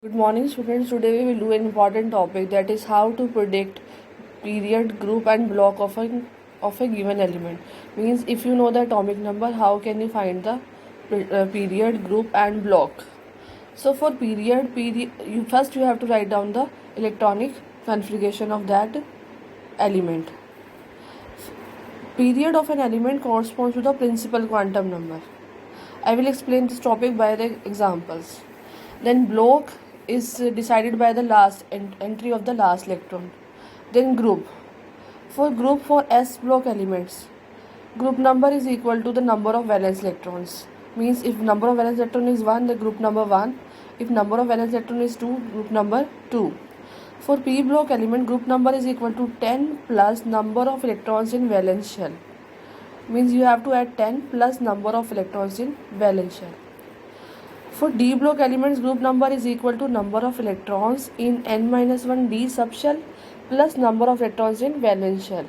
Good morning, students. Today we will do an important topic, that is how to predict period, group, and block of a given element. Means if you know the atomic number, how can you find the period, group, and block? So for period, you have to write down the electronic configuration of that element. Period of an element corresponds to the principal quantum number. I will explain this topic by the examples. Then block is decided by the last entry of the last electron. Then group. For S block elements, group number is equal to the number of valence electrons. Means if number of valence electron is 1, the group number 1. If number of valence electron is 2, group number 2. For P block element, group number is equal to 10 plus number of electrons in valence shell. Means you have to add 10 plus number of electrons in valence shell. For D block elements, group number is equal to number of electrons in n-1 d subshell plus number of electrons in valence shell.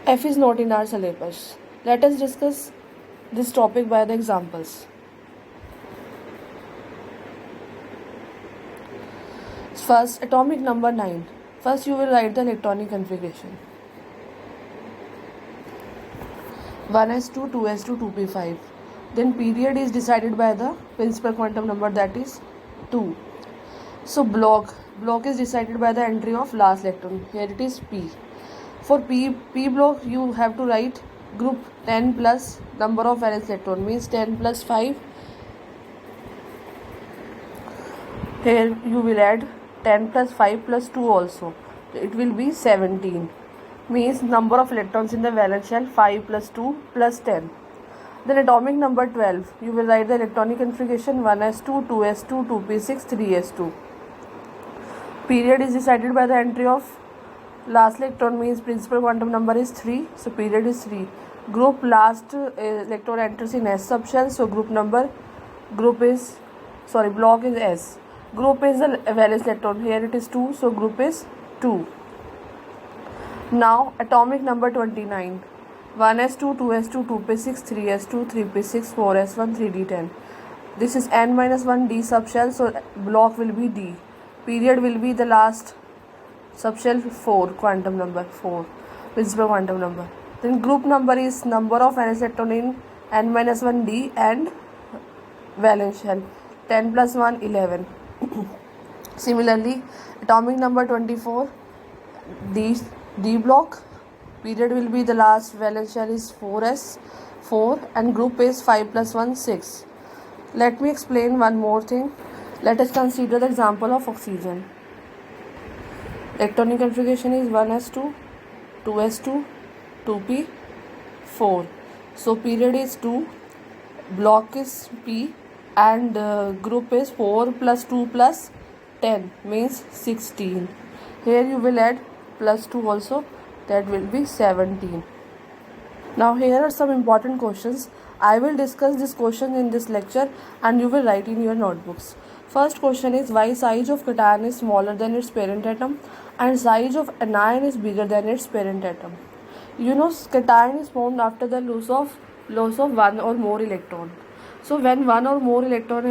F is not in our syllabus. Let us discuss this topic by the examples. First, atomic number 9. First, you will write the electronic configuration. 1s2, 2s2, 2p5. Then period is decided by the principal quantum number, that is 2. So block is decided by the entry of last electron. Here it is P. For P block, you have to write group 10 plus number of valence electron, means 10 plus 5. Here you will add 10 plus 5 plus 2 also. It will be 17. Means number of electrons in the valence shell 5 plus 2 plus 10. Then atomic number 12, you will write the electronic configuration 1s2, 2s2, 2p6, 3s2. Period is decided by the entry of last electron, means principal quantum number is 3, so period is 3. Group last electron enters in S subshell, so block is S. Group is the valence electron, here it is 2, so group is 2. Now atomic number 29. 1s2, 2s2, 2p6, 3s2, 3p6, 4s1, 3d10. This is n-1 d subshell, so block will be D. Period will be the last subshell 4, quantum number 4, principal quantum number. Then group number is number of valence electron in n-1 d and valence shell. 10 plus 1, 11. Similarly, atomic number 24, D block. Period will be the last valence shell is 4s4 and group is 5 plus 1, 6. Let me explain one more thing. Let us consider the example of oxygen. Electronic configuration is 1s2, 2s2, 2p4. So period is 2, block is P, and group is 4 plus 2 plus 10, means 16. Here you will add plus 2 also, that will be 17. Now here are some important questions. I will discuss this question in this lecture and you will write in your notebooks. First question is, why size of cation is smaller than its parent atom and size of anion is bigger than its parent atom? You know, cation is formed after the loss of one or more electron. So when one or more electron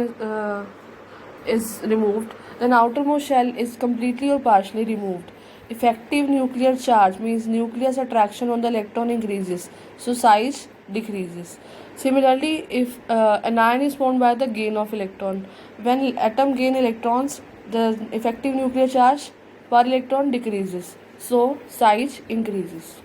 is removed, then outermost shell is completely or partially removed. Effective nuclear charge, means nucleus attraction on the electron increases, so size decreases. Similarly, if anion is formed by the gain of electron, when atom gain electrons, the effective nuclear charge per electron decreases, so size increases.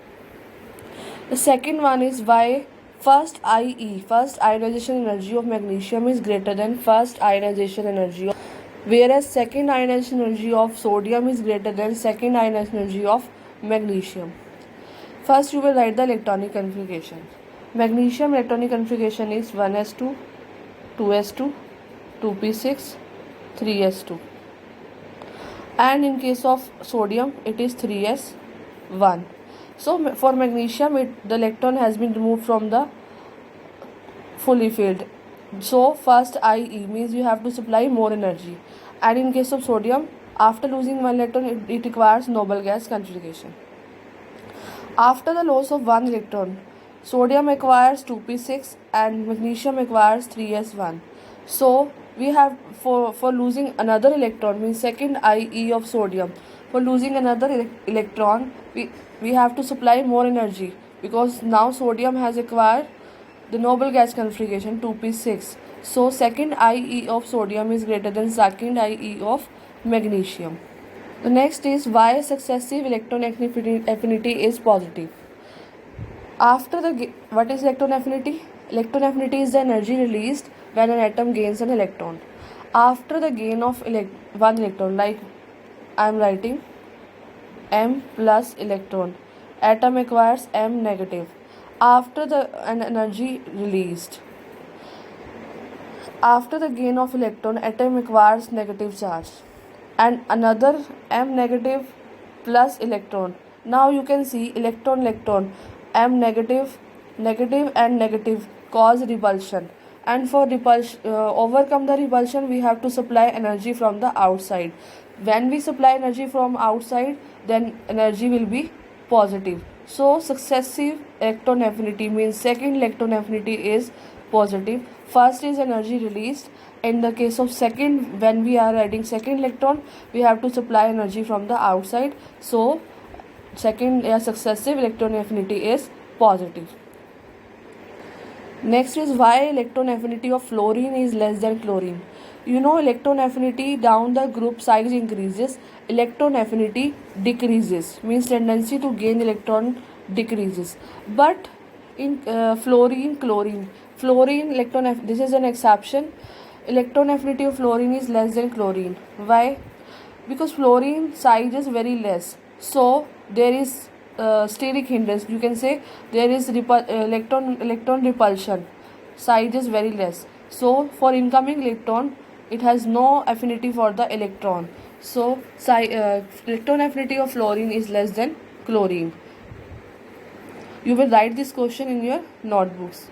The second one is, why first ionization energy of magnesium is greater than first ionization energy of, whereas second ionization energy of sodium is greater than second ionization energy of magnesium. First, you will write the electronic configuration. Magnesium electronic configuration is 1s2, 2s2, 2p6, 3s2. And in case of sodium, it is 3s1. So for magnesium, the electron has been removed from the fully filled. So first IE means you have to supply more energy. And in case of sodium, after losing one electron, it requires noble gas configuration. After the loss of one electron, sodium acquires 2p6 and magnesium acquires 3s1. So we have for losing another electron, means second IE of sodium. For losing another electron, we have to supply more energy, because now sodium has acquired the noble gas configuration 2p6. So second IE of sodium is greater than second IE of magnesium. The next is why successive electron affinity is positive. After what is electron affinity? Electron affinity is the energy released when an atom gains an electron. After the gain of one electron, like I am writing M plus electron, atom acquires M negative. After an energy released, after the gain of electron, atom acquires negative charge and another M negative plus electron. Now you can see electron, M negative, negative and negative cause repulsion, and for overcome the repulsion, we have to supply energy from the outside. When we supply energy from outside, then energy will be positive. So successive electron affinity means second electron affinity is positive. First is energy released. In the case of second, when we are adding second electron, we have to supply energy from the outside. So second successive electron affinity is positive. Next is why electron affinity of fluorine is less than chlorine. You know, electron affinity down the group size increases, electron affinity decreases, means tendency to gain electron decreases. But in chlorine electron this is an exception. Electron affinity of fluorine is less than chlorine. Why? Because fluorine size is very less, so there is steric hindrance, you can say. There is electron repulsion, size is very less, so for incoming electron it has no affinity for the electron. So electron affinity of fluorine is less than chlorine. You will write this question in your notebooks.